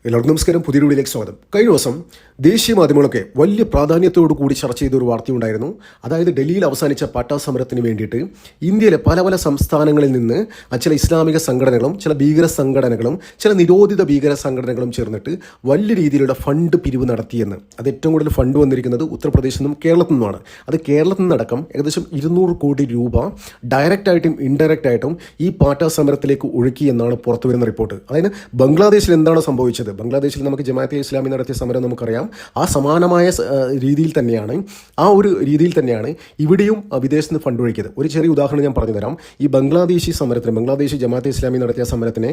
എല്ലാവർക്കും നമസ്കാരം. പുതിയ വീഡിയോയിലേക്ക് സ്വാഗതം. കഴിഞ്ഞ ദിവസം ദേശീയ മാധ്യമങ്ങളൊക്കെ വലിയ പ്രാധാന്യത്തോടു കൂടി ചർച്ച ചെയ്ത ഒരു വാർത്തയുണ്ടായിരുന്നു. അതായത് ഡൽഹിയിൽ അവസാനിച്ച പാട്ടാ സമരത്തിന് വേണ്ടിയിട്ട് ഇന്ത്യയിലെ പല പല സംസ്ഥാനങ്ങളിൽ നിന്ന് ചില ഇസ്ലാമിക സംഘടനകളും ചില ഭീകര സംഘടനകളും ചില നിരോധിത ഭീകര സംഘടനകളും ചേർന്നിട്ട് വലിയ രീതിയിലുള്ള ഫണ്ട് പിരിവ് നടത്തിയെന്ന്. അത് ഏറ്റവും കൂടുതൽ ഫണ്ട് വന്നിരിക്കുന്നത് ഉത്തർപ്രദേശിൽ നിന്നും കേരളത്തിൽ നിന്നുമാണ്. അത് കേരളത്തിൽ നിന്നടക്കം ഏകദേശം 200 കോടി രൂപ ഡയറക്റ്റായിട്ടും ഇൻഡയറക്റ്റ് ആയിട്ടും ഈ പാട്ടാ സമരത്തിലേക്ക് ഒഴുക്കി എന്നാണ് പുറത്തുവരുന്ന റിപ്പോർട്ട്. അതായത് ബംഗ്ലാദേശിൽ എന്താണ് സംഭവിച്ചത്? ബംഗ്ലാദേശിൽ നമുക്ക് ജമാഅത്തെ ഇസ്ലാമി നടത്തിയ സമരം നമുക്കറിയാം. ആ സമാനമായ രീതിയിൽ തന്നെയാണ് ഇവിടെയും വിദേശത്ത് നിന്ന് ഫണ്ട് ഒഴുക്കിയത്. ഒരു ചെറിയ ഉദാഹരണം ഞാൻ പറഞ്ഞു തരാം. ഈ ബംഗ്ലാദേശി സമരത്തിന്, ബംഗ്ലാദേശി ജമാഅത്തെ ഇസ്ലാമി നടത്തിയ സമരത്തിനെ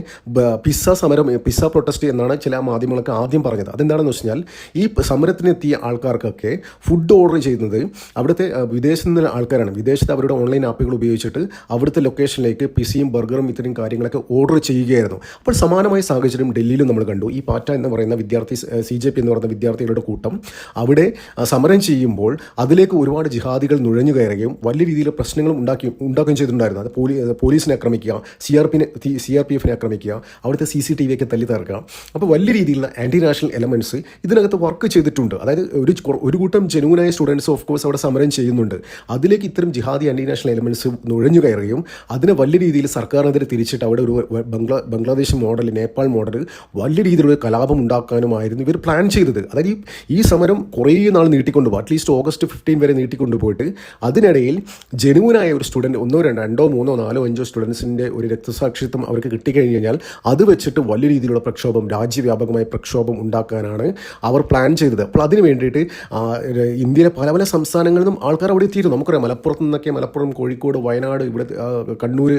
പിസ്സ പ്രൊട്ടസ്റ്റ് എന്നാണ് ചില മാധ്യമങ്ങളൊക്കെ ആദ്യം പറഞ്ഞത്. അതെന്താണെന്ന് വെച്ച് കഴിഞ്ഞാൽ ഈ സമരത്തിനെത്തിയ ആൾക്കാർക്കൊക്കെ ഫുഡ് ഓർഡർ ചെയ്യുന്നത് അവിടുത്തെ വിദേശത്ത് നിന്ന് ആൾക്കാരാണ്. വിദേശത്ത് അവരുടെ ഓൺലൈൻ ആപ്പുകൾ ഉപയോഗിച്ചിട്ട് അവിടുത്തെ ലൊക്കേഷനിലേക്ക് പിസയും ബർഗറും ഇത്തരം കാര്യങ്ങളൊക്കെ ഓർഡർ ചെയ്യുകയായിരുന്നു. അപ്പോൾ സമാനമായ സാഹചര്യം ഡൽഹിയിലും നമ്മൾ കണ്ടു. ഈ പാറ്റ എന്ന് പറയുന്ന വിദ്യാർത്ഥി CJP എന്ന് പറയുന്ന വിദ്യാർത്ഥികളുടെ കൂട്ടം അവിടെ സമരം ചെയ്യുമ്പോൾ അതിലേക്ക് ഒരുപാട് ജിഹാദികൾ നുഴഞ്ഞു കയറുകയും വലിയ രീതിയിൽ പ്രശ്നങ്ങളും ഉണ്ടാക്കുകയും ചെയ്തിട്ടുണ്ടായിരുന്നു. അത് പോലീസിനെ ആക്രമിക്കുക, CRPF ആക്രമിക്കുക, അവിടുത്തെ CCTV ഒക്കെ തല്ലി തകർക്കുക. അപ്പോൾ വലിയ രീതിയിലുള്ള ആൻറ്റി നാഷണൽ എലമെൻറ്റ്സ് ഇതിനകത്ത് വർക്ക് ചെയ്തിട്ടുണ്ട്. അതായത് ഒരു കൂട്ടം ജെനുവിനായ സ്റ്റുഡൻസ് ഓഫ് കോഴ്സ് അവിടെ സമരം ചെയ്യുന്നുണ്ട്. അതിലേക്ക് ഇത്തരം ജിഹാദി ആൻറ്റി നാഷണൽ എലമെൻറ്റ്സ് നുഴഞ്ഞു കയറുകയും അതിനെ വലിയ രീതിയിൽ സർക്കാരിനെതിരെ തിരിച്ചിട്ട് അവിടെ ഒരു ബംഗ്ലാദേശ് മോഡൽ, നേപ്പാൾ മോഡൽ വലിയ രീതിയിലുള്ള കലാപം ഉണ്ടാക്കാനുമായിരുന്നു ഇവർ പ്ലാൻ ചെയ്തത്. അതായത് ഈ സമരം കുറേ നാൾ നീട്ടിക്കൊണ്ടുപോകും. അറ്റ്ലീസ്റ്റ് ഓഗസ്റ്റ് 15 വരെ നീട്ടിക്കൊണ്ടുപോയിട്ട് അതിനിടയിൽ ജെനുവിനായ ഒരു സ്റ്റുഡൻറ്റ് 1, 2, 3, 4, 5 സ്റ്റുഡൻസിൻ്റെ ഒരു രക്തസാക്ഷിത്വം അവർക്ക് കിട്ടിക്കഴിഞ്ഞ് കഴിഞ്ഞാൽ അത് വെച്ചിട്ട് വലിയ രീതിയിലുള്ള പ്രക്ഷോഭം, രാജ്യവ്യാപകമായ പ്രക്ഷോഭം ഉണ്ടാക്കാനാണ് അവർ പ്ലാൻ ചെയ്തത്. അപ്പോൾ അതിന് വേണ്ടിയിട്ട് ഇന്ത്യയിലെ പല പല സംസ്ഥാനങ്ങളിൽ നിന്നും ആൾക്കാർ അവിടെ എത്തിയിരുന്നു. നമുക്കറിയാം, മലപ്പുറം, കോഴിക്കോട്, വയനാട്, ഇവിടെ കണ്ണൂർ,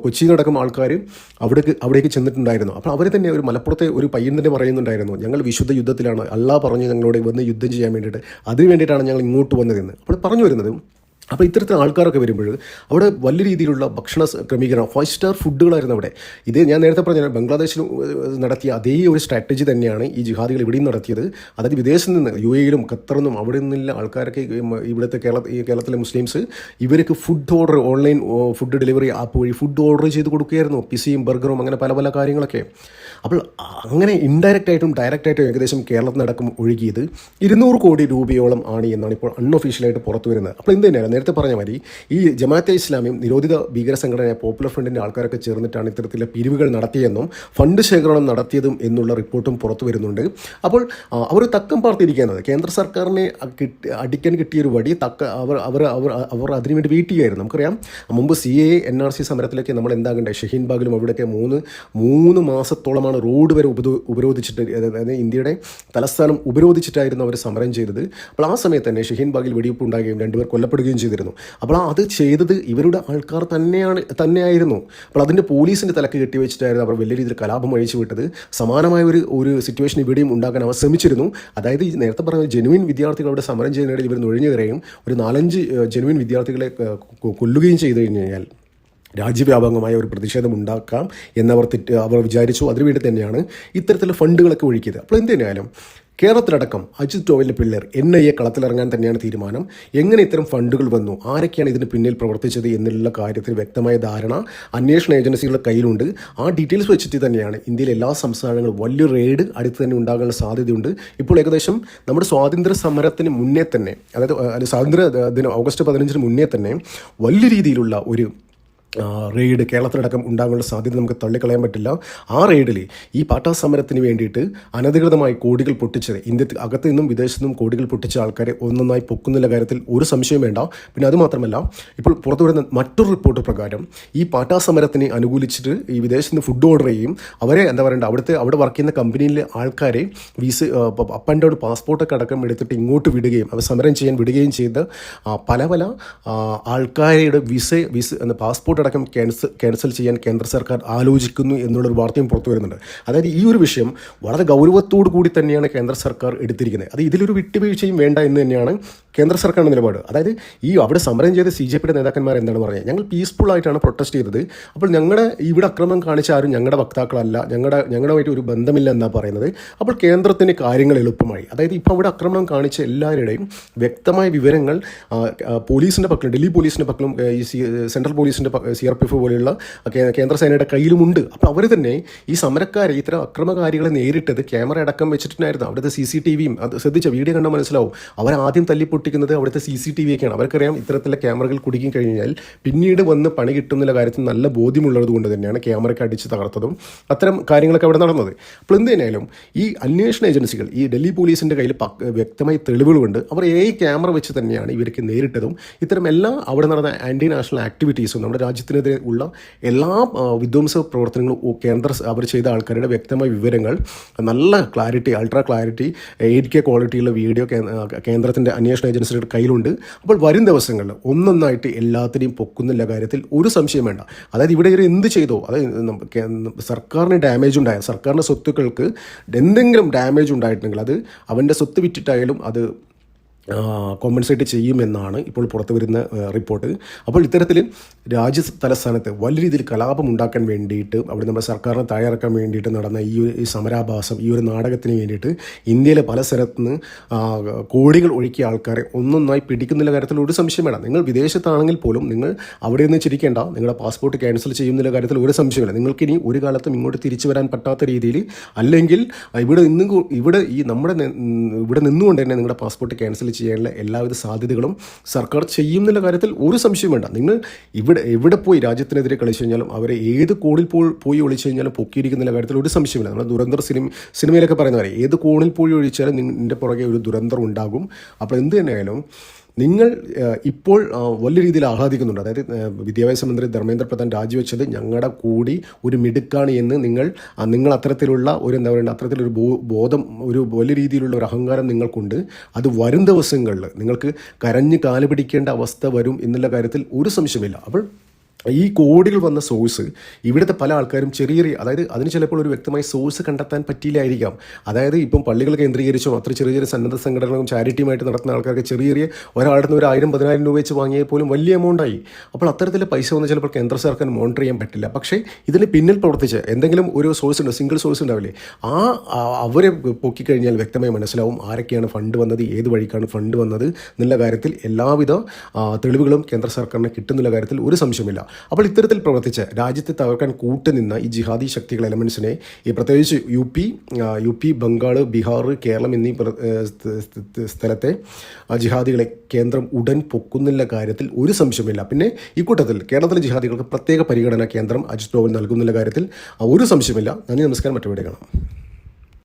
കൊച്ചിയിലടക്കം ആൾക്കാർ അവിടേക്ക് ചെന്നിട്ടുണ്ടായിരുന്നു. അപ്പോൾ അവർ തന്നെ ഒരു മലപ്പുറത്തെ ഒരു പയ്യൻ തന്നെ പറയുന്നുണ്ടായിരുന്നു, ഞങ്ങൾ വിശുദ്ധ യുദ്ധത്തിലാണ്, അള്ളാഹ് പറഞ്ഞു ഞങ്ങളോട് വന്ന് യുദ്ധം ചെയ്യാൻ വേണ്ടിയിട്ട്, അതിന് വേണ്ടിയിട്ടാണ് ഞങ്ങൾ ഇങ്ങോട്ട് വന്നതെന്ന് അപ്പോൾ പറഞ്ഞു വരുന്നത്. അപ്പോൾ ഇത്തരത്തിൽ ആൾക്കാരൊക്കെ വരുമ്പോൾ അവിടെ വലിയ രീതിയിലുള്ള ഭക്ഷണ ക്രമീകരണം, 5 സ്റ്റാർ ഫുഡുകളായിരുന്നു അവിടെ. ഇത് ഞാൻ നേരത്തെ പറഞ്ഞ ബംഗ്ലാദേശിൽ നടത്തിയ അതേ ഒരു സ്ട്രാറ്റജി തന്നെയാണ് ഈ ജിഹാദികൾ ഇവിടെയും നടത്തിയത്. അതായത് വിദേശത്ത് നിന്ന് UAE-യിലും ഖത്തറിനും അവിടെ നിന്നുള്ള ആൾക്കാരൊക്കെ ഇവിടുത്തെ കേരളത്തിലെ മുസ്ലിംസ് ഇവർക്ക് food order, online food delivery app വഴി ഫുഡ് ഓർഡർ ചെയ്ത് കൊടുക്കുകയായിരുന്നു. പിസയും ബർഗറും അങ്ങനെ പല പല കാര്യങ്ങളൊക്കെ. അപ്പോൾ അങ്ങനെ ഇൻഡയറക്റ്റായിട്ടും ഡയറക്റ്റായിട്ടും ഏകദേശം കേരളത്തിനടക്കം ഒഴുകിയത് 200 കോടി രൂപയോളം ആണ് എന്നാണ് ഇപ്പോൾ അൺഒഫീഷ്യലായിട്ട് പുറത്തു വരുന്നത്. അപ്പോൾ എന്ത് തന്നെയാണ് നേരത്തെ പറഞ്ഞ മാതിരി ഈ ജമാഅത്തെ ഇസ്ലാമിയും നിരോധിത ഭീകര സംഘടനയായ പോപ്പുലർ ഫ്രണ്ടിൻ്റെ ആൾക്കാരൊക്കെ ചേർന്നിട്ടാണ് ഇത്തരത്തിലുള്ള പിരിവുകൾ നടത്തിയെന്നും ഫണ്ട് ശേഖരണം നടത്തിയതും എന്നുള്ള റിപ്പോർട്ടും പുറത്തു വരുന്നുണ്ട്. അപ്പോൾ അവർ തക്കം പാർത്തിരിക്കുന്നത് കേന്ദ്ര സർക്കാരിനെ അടിക്കാൻ കിട്ടിയൊരു വടി അവർ അതിനുവേണ്ടി വെയിറ്റ് ചെയ്യുമായിരുന്നു. നമുക്കറിയാം, മുമ്പ് CAA NRC സമരത്തിലേക്ക് നമ്മൾ എന്താകണ്ടേ, ഷഹീൻ ബാഗിലും അവിടെയൊക്കെ മൂന്ന് മാസത്തോളമാണ് റോഡ് വരെ ഉപരോധിച്ചിട്ട്, അതായത് ഇന്ത്യയുടെ തലസ്ഥാനം ഉപരോധിച്ചിട്ടായിരുന്നു അവർ സമരം ചെയ്തത്. അപ്പോൾ ആ സമയത്ത് തന്നെ ഷഹീൻ ബാഗിൽ വെടിവെപ്പ് ഉണ്ടാകുകയും 2 പേർ കൊല്ലപ്പെടുകയും ചെയ്തിരുന്നു. അപ്പോൾ അത് ചെയ്തത് ഇവരുടെ ആൾക്കാർ തന്നെയായിരുന്നു. അപ്പോൾ അതിൻ്റെ പോലീസിൻ്റെ തലക്ക് കെട്ടിവെച്ചിട്ടായിരുന്നു അവർ വലിയ രീതിയിൽ കലാപം അഴിച്ചു വിട്ടത്. സമാനമായ ഒരു സിറ്റുവേഷൻ ഇവിടെയും ഉണ്ടാക്കാൻ അവർ ശ്രമിച്ചിരുന്നു. അതായത് ഈ നേരത്തെ പറഞ്ഞ ജെനുവിൻ വിദ്യാർത്ഥികൾ അവിടെ സമരം ചെയ്യുന്നതിനിടയിൽ ഇവർ നുഴഞ്ഞു കയറുകയും ഒരു 4-5 ജെനുവിൻ വിദ്യാർത്ഥികളെ കൊല്ലുകയും ചെയ്തു കഴിഞ്ഞാൽ രാജ്യവ്യാപകമായ ഒരു പ്രതിഷേധം ഉണ്ടാക്കാം അവർ വിചാരിച്ചു. അതിനുവേണ്ടി തന്നെയാണ് ഇത്തരത്തിലുള്ള ഫണ്ടുകളൊക്കെ ഒഴുക്കിയത്. അപ്പോൾ എന്ത് തന്നെയായാലും കേരളത്തിലടക്കം അജിത് ഡോവലിൻ്റെ പിള്ളേർ NIA കളത്തിലിറങ്ങാൻ തന്നെയാണ് തീരുമാനം. എങ്ങനെ ഇത്തരം ഫണ്ടുകൾ വന്നു, ആരൊക്കെയാണ് ഇതിന് പിന്നിൽ പ്രവർത്തിച്ചത് എന്നുള്ള കാര്യത്തിൽ വ്യക്തമായ ധാരണ അന്വേഷണ ഏജൻസികളുടെ കയ്യിലുണ്ട്. ആ ഡീറ്റെയിൽസ് വെച്ചിട്ട് തന്നെയാണ് ഇന്ത്യയിലെ എല്ലാ സംസ്ഥാനങ്ങളും വലിയ റെയ്ഡ് അടുത്ത് തന്നെ ഉണ്ടാകാനുള്ള സാധ്യതയുണ്ട്. ഇപ്പോൾ ഏകദേശം നമ്മുടെ സ്വാതന്ത്ര്യ സമരത്തിന് മുന്നേ തന്നെ, അതായത് സ്വാതന്ത്ര്യ ദിനം ഓഗസ്റ്റ് 15 മുന്നേ തന്നെ വലിയ രീതിയിലുള്ള ഒരു റെയ്ഡ് കേരളത്തിലടക്കം ഉണ്ടാകാനുള്ള സാധ്യത നമുക്ക് തള്ളിക്കളയാൻ പറ്റില്ല. ആ റെയ്ഡിൽ ഈ പാട്ടാ സമരത്തിന് വേണ്ടിയിട്ട് അനധികൃതമായി കോടികൾ പൊട്ടിച്ചത്, ഇന്ത്യ അകത്തു നിന്നും വിദേശത്തു നിന്നും കോടികൾ പൊട്ടിച്ച ആൾക്കാരെ ഒന്നൊന്നായി പൊക്കുന്നുള്ള കാര്യത്തിൽ ഒരു സംശയം വേണ്ട. പിന്നെ അതുമാത്രമല്ല, ഇപ്പോൾ പുറത്തു വരുന്ന മറ്റൊരു റിപ്പോർട്ട് പ്രകാരം ഈ പാട്ടാ സമരത്തിന് അനുകൂലിച്ചിട്ട് ഈ വിദേശത്ത് നിന്ന് ഫുഡ് ഓർഡർ ചെയ്യും, അവരെ അവിടെ വർക്ക് ചെയ്യുന്ന കമ്പനിയിലെ ആൾക്കാരെ അപ്പ് ആൻഡ് ഡൗൺ പാസ്പോർട്ടൊക്കെ അടക്കം എടുത്തിട്ട് ഇങ്ങോട്ട് വിടുകയും അവർ സമരം ചെയ്യാൻ വിടുകയും ചെയ്ത് പല ആൾക്കാരുടെ പാസ്പോർട്ട് അടക്കം ക്യാൻസൽ ചെയ്യാൻ കേന്ദ്ര സർക്കാർ ആലോചിക്കുന്നു എന്നുള്ളൊരു വാർത്തയും പുറത്തു വരുന്നുണ്ട്. അതായത് ഈ ഒരു വിഷയം വളരെ ഗൗരവത്തോടു കൂടി തന്നെയാണ് കേന്ദ്ര സർക്കാർ എടുത്തിരിക്കുന്നത്. അത് ഇതിലൊരു വിട്ടുവീഴ്ചയും വേണ്ട എന്ന് തന്നെയാണ് കേന്ദ്ര സർക്കാരിൻ്റെ നിലപാട്. അതായത് ഈ അവിടെ സമരം ചെയ്ത CJPയുടെ നേതാക്കന്മാർ എന്താണ് പറയുക, ഞങ്ങൾ പീസ്ഫുൾ ആയിട്ടാണ് പ്രൊട്ടസ്റ്റ് ചെയ്തത്, അപ്പോൾ ഇവിടെ അക്രമം കാണിച്ച ആരും ഞങ്ങളുടെ വക്താക്കളല്ല, ഞങ്ങളുമായിട്ട് ഒരു ബന്ധമില്ല എന്നാണ് പറയുന്നത്. അപ്പോൾ കേന്ദ്രത്തിന് കാര്യങ്ങൾ എളുപ്പമായി. അതായത് ഇപ്പോൾ അവിടെ അക്രമം കാണിച്ച എല്ലാവരുടെയും വ്യക്തമായ വിവരങ്ങൾ പോലീസിൻ്റെ പക്കലും, ഡൽഹി പോലീസിൻ്റെ പക്കലും, ഈ സെൻട്രൽ പോലീസിൻ്റെ CRPF പോലെയുള്ള കേന്ദ്ര സേനയുടെ കയ്യിലുമുണ്ട്. അപ്പോൾ അവർ തന്നെ ഈ സമരക്കാരെ ഇത്തരം അക്രമകാരികളെ നേരിട്ടത് ക്യാമറ അടക്കം വെച്ചിട്ടുണ്ടായിരുന്നു. അവിടുത്തെ CCTVയും അത് ശ്രദ്ധിച്ച വീഡിയോ കണ്ടാൽ മനസ്സിലാവും. അവർ ആദ്യം തല്ലിപ്പൊട്ടിക്കുന്നത് അവിടുത്തെ CCTV ഒക്കെയാണ്. അവർക്കറിയാം ഇത്തരത്തിലുള്ള ക്യാമറകൾ കുടുങ്ങി കഴിഞ്ഞാൽ പിന്നീട് വന്ന് പണി കിട്ടുന്നുള്ള കാര്യത്തിൽ നല്ല ബോധ്യമുള്ളത് കൊണ്ട് തന്നെയാണ് ക്യാമറയ്ക്ക് അടിച്ച് തകർത്തതും അത്തരം കാര്യങ്ങളൊക്കെ അവിടെ നടന്നത്. അപ്പോൾ എന്ത് തന്നെയായാലും ഈ അന്വേഷണ ഏജൻസികൾ, ഈ ഡൽഹി പോലീസിൻ്റെ കയ്യിൽ വ്യക്തമായി തെളിവുകളുണ്ട്. അവർ ക്യാമറ വെച്ച് തന്നെയാണ് ഇവർക്ക് നേരിട്ടതും ഇത്തരം എല്ലാ അവിടെ നടന്ന ആൻറ്റി നാഷണൽ ആക്ടിവിറ്റീസും നമ്മുടെ രാജ്യത്തിനെതിരെ ഉള്ള എല്ലാ വിധ്വംസ പ്രവർത്തനങ്ങളും അവർ ചെയ്ത ആൾക്കാരുടെ വ്യക്തമായ വിവരങ്ങൾ നല്ല ക്ലാരിറ്റി, അൾട്രാ ക്ലാരിറ്റി 8K ക്വാളിറ്റിയുള്ള വീഡിയോ കേന്ദ്രത്തിൻ്റെ അന്വേഷണ ഏജൻസിയുടെ കയ്യിലുണ്ട്. അപ്പോൾ വരും ദിവസങ്ങളിൽ ഒന്നൊന്നായിട്ട് എല്ലാത്തിനെയും പൊക്കുന്നില്ല കാര്യത്തിൽ ഒരു സംശയം വേണ്ട. അതായത് ഇവിടെ ഇവർ എന്ത് ചെയ്തോ, അതായത് സർക്കാരിന് ഡാമേജ് ഉണ്ടായ, സർക്കാരിൻ്റെ സ്വത്തുക്കൾക്ക് എന്തെങ്കിലും ഡാമേജ് ഉണ്ടായിട്ടുണ്ടെങ്കിൽ അത് അവൻ്റെ സ്വത്ത് വിറ്റിട്ടായാലും അത് കോമ്പൻസേറ്റ് ചെയ്യുമെന്നാണ് ഇപ്പോൾ പുറത്തു വരുന്ന റിപ്പോർട്ട്. അപ്പോൾ ഇത്തരത്തിൽ തലസ്ഥാനത്ത് വലിയ രീതിയിൽ കലാപം ഉണ്ടാക്കാൻ വേണ്ടിയിട്ട് അവിടെ നമ്മുടെ സർക്കാരിനെ താഴെയിറക്കാൻ വേണ്ടിയിട്ട് നടന്ന ഈ സമരാഭാസം, ഈ ഒരു നാടകത്തിന് വേണ്ടിയിട്ട് ഇന്ത്യയിലെ പല സ്ഥലത്തുനിന്ന് കോടികൾ ഒഴുക്കിയ ആൾക്കാരെ ഒന്നൊന്നായി പിടിക്കുന്നുള്ള കാര്യത്തിൽ ഒരു സംശയം വേണം. നിങ്ങൾ വിദേശത്താണെങ്കിൽ പോലും നിങ്ങൾ അവിടെ നിന്ന് ചിരിക്കേണ്ട, നിങ്ങളുടെ പാസ്പോർട്ട് ക്യാൻസൽ ചെയ്യുന്നുള്ള കാര്യത്തിൽ ഒരു സംശയമില്ല. നിങ്ങൾക്കിനി ഒരു കാലത്തും ഇങ്ങോട്ട് തിരിച്ചു വരാൻ പറ്റാത്ത രീതിയിൽ, അല്ലെങ്കിൽ ഇവിടെ നിന്നുകൊണ്ട് തന്നെ നിങ്ങളുടെ പാസ്പോർട്ട് ക്യാൻസൽ ചെയ്യാനുള്ള എല്ലാവിധ സാധ്യതകളും സർക്കാർ ചെയ്യുന്നുള്ള കാര്യത്തിൽ ഒരു സംശയം വേണ്ട. നിങ്ങൾ എവിടെ പോയി രാജ്യത്തിനെതിരെ കളിച്ചു കഴിഞ്ഞാലും, അവരെ ഏത് കോണിൽ പോയി ഒളിച്ചു കഴിഞ്ഞാലും പൊക്കിയിരിക്കുന്ന കാര്യത്തിൽ ഒരു സംശയമില്ല. നമ്മൾ ദുരന്തർ സിനിമയിലൊക്കെ പറയുന്ന പോലെ ഏത് കോണിൽ പോയി ഒഴിച്ചാലും നിങ്ങളുടെ പുറകെ ഒരു ദുരന്തം ഉണ്ടാകും. അപ്പോൾ എന്ത് തന്നെയായാലും നിങ്ങൾ ഇപ്പോൾ വലിയ രീതിയിൽ ആഹ്ലാദിക്കുന്നുണ്ട്. അതായത് വിദ്യാഭ്യാസ മന്ത്രി ധർമ്മേന്ദ്ര പ്രധാൻ രാജിവെച്ചത് ഞങ്ങളുടെ കൂടി ഒരു മിടുക്കാണ് എന്ന് നിങ്ങൾ അത്തരത്തിലുള്ള അത്തരത്തിലൊരു ബോധം, ഒരു വലിയ രീതിയിലുള്ള ഒരു അഹങ്കാരം നിങ്ങൾക്കുണ്ട്. അത് വരും ദിവസങ്ങളിൽ നിങ്ങൾക്ക് കരഞ്ഞ് കാല് പിടിക്കേണ്ട അവസ്ഥ വരും എന്നുള്ള കാര്യത്തിൽ ഒരു സംശയമില്ല. അപ്പോൾ ഈ കോടികൾ വന്ന സോഴ്സ് ഇവിടുത്തെ പല ആൾക്കാരും അതായത് അതിന് ചിലപ്പോൾ ഒരു വ്യക്തമായ സോഴ്സ് കണ്ടെത്താൻ പറ്റിയില്ലായിരിക്കാം. അതായത് ഇപ്പം പള്ളികൾ കേന്ദ്രീകരിച്ചോ അത്ര ചെറിയ സന്നദ്ധ സംഘടനകളും ചാരിറ്റിയുമായിട്ട് നടത്തുന്ന ആൾക്കാർക്ക് ചെറിയ ഒരാളുടെ നിന്ന് ഒരു 1000-10,000 രൂപ വെച്ച് വാങ്ങിയാൽ പോലും വലിയ എമൗണ്ടായി. അപ്പോൾ അത്തരത്തിൽ പൈസ വന്ന് ചിലപ്പോൾ കേന്ദ്ര സർക്കാർ മോണിറ്റർ ചെയ്യാൻ പറ്റില്ല. പക്ഷേ ഇതിന് പിന്നിൽ പ്രവർത്തിച്ച് എന്തെങ്കിലും ഒരു സോഴ്സ് ഉണ്ട്, സിംഗിൾ സോഴ്സ് ഉണ്ടാവില്ലേ, അവരെ പൊക്കിക്കഴിഞ്ഞാൽ വ്യക്തമായി മനസ്സിലാവും ആരൊക്കെയാണ് ഫണ്ട് വന്നത്, ഏത് വഴിക്കാണ് ഫണ്ട് വന്നത് എന്നുള്ള കാര്യത്തിൽ എല്ലാവിധ തെളിവുകളും കേന്ദ്ര സർക്കാരിന് കിട്ടുന്നുള്ള കാര്യത്തിൽ ഒരു സംശയമില്ല. അപ്പോൾ ഇത്തരത്തിൽ പ്രവർത്തിച്ച് രാജ്യത്തെ തകർക്കാൻ കൂട്ടുനിന്ന ഈ ജിഹാദി ശക്തികൾ എലമെൻസിനെ, ഈ പ്രത്യേകിച്ച് യു പി ബംഗാൾ, ബീഹാർ, കേരളം എന്നീ സ്ഥലത്തെ ജിഹാദികളെ കേന്ദ്രം ഉടൻ പൊക്കുന്നില്ല കാര്യത്തിൽ ഒരു സംശയമില്ല. പിന്നെ ഇക്കൂട്ടത്തിൽ കേരളത്തിലെ ജിഹാദികൾക്ക് പ്രത്യേക പരിഗണന കേന്ദ്രം അജിത് ഡോവൽ നൽകുന്നില്ല കാര്യത്തിൽ ഒരു സംശയമില്ല. നന്ദി, നമസ്കാരം. മറ്റു വീഡിയോ കാണാം.